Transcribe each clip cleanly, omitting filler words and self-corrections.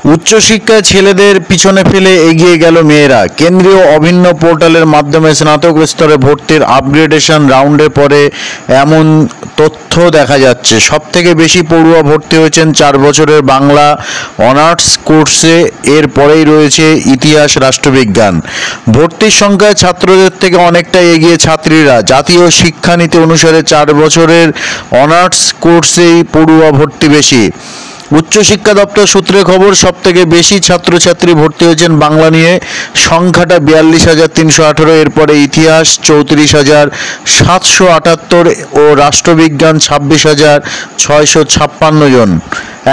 উচ্চশিক্ষায় ছেলেদের পিছনে ফেলে এগিয়ে গেল মেয়েরা। কেন্দ্রীয় অভিন্ন পোর্টালের মাধ্যমে স্নাতক স্তরে ভর্তির আপগ্রেডেশন রাউন্ডের পরে এমন তথ্য দেখা যাচ্ছে। সবথেকে বেশি পড়ুয়া ভর্তি হয়েছেন 4 বছরের বাংলা অনার্স কোর্সে। এর পরেই রয়েছে ইতিহাস, রাষ্ট্রবিজ্ঞান। ভর্তির সংখ্যায় ছাত্রদের থেকে অনেকটা এগিয়ে ছাত্রীরা। জাতীয় শিক্ষানীতি অনুসারে 4 বছরের অনার্স কোর্সেই পড়ুয়া ভর্তি বেশি। উচ্চশিক্ষা দপ্তর সূত্রে খবর, সবথেকে বেশি ছাত্রছাত্রী ভর্তি হয়েছেন বাংলা নিয়ে, সংখ্যাটা 42,318। এরপরে ইতিহাস 34,778 ও রাষ্ট্রবিজ্ঞান 26,656 জন।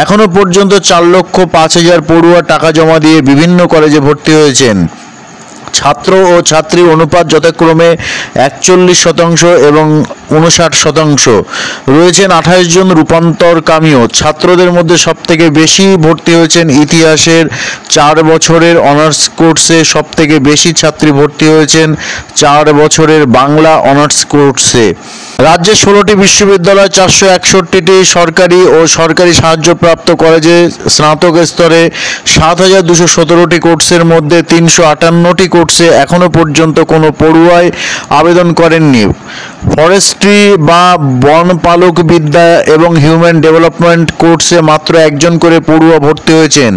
এখনও পর্যন্ত 4,05,000 পড়ুয়া টাকা জমা দিয়ে বিভিন্ন কলেজে ভর্তি হয়েছেন। ছাত্র ও ছাত্রী অনুপাত যথাক্রমে 41% এবং 59%। রয়েছেন 28 জন রূপান্তরকামীও। ছাত্রদের মধ্যে সবথেকে বেশি ভর্তি হয়েছেন ইতিহাসের 4 বছরের অনার্স কোর্সে। সবথেকে বেশি ছাত্রী ভর্তি হয়েছেন 4 বছরের বাংলা অনার্স কোর্সে। রাজ্যে 16টি বিশ্ববিদ্যালয়, 461টি সরকারি ও সরকারি সাহায্যপ্রাপ্ত কলেজে স্নাতক স্তরে 7,217টি কোর্সের মধ্যে 358টি কোর্সে এখনও পর্যন্ত কোনো পড়ুয়াই আবেদন করেননি। ফরেস্ট্রি বা বনপালকবিদ্যা এবং হিউম্যান ডেভেলপমেন্ট কোর্সে মাত্র 1 জন করে পড়ুয়া ভর্তি হয়েছেন।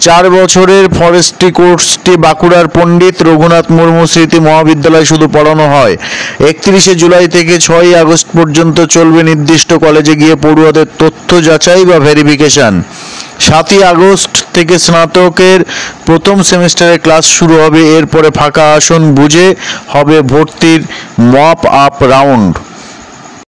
4 বছরের ফরেস্ট্রি কোর্সটি বাঁকুড়ার পণ্ডিত রঘুনাথ মুর্মু স্মৃতি মহাবিদ্যালয়ে শুধু পড়ানো হয়। 31শে জুলাই থেকে 6ই আগস্ট পর্যন্ত চলবে নির্দিষ্ট কলেজে গিয়ে পড়ুয়াদের তথ্য যাচাই বা ভেরিফিকেশন। 7ই আগস্ট থেকে স্নাতকের প্রথম সেমিস্টারের ক্লাস শুরু হবে। এরপরে ফাঁকা আসন বুঝে হবে ভর্তির মপ আপ রাউন্ড।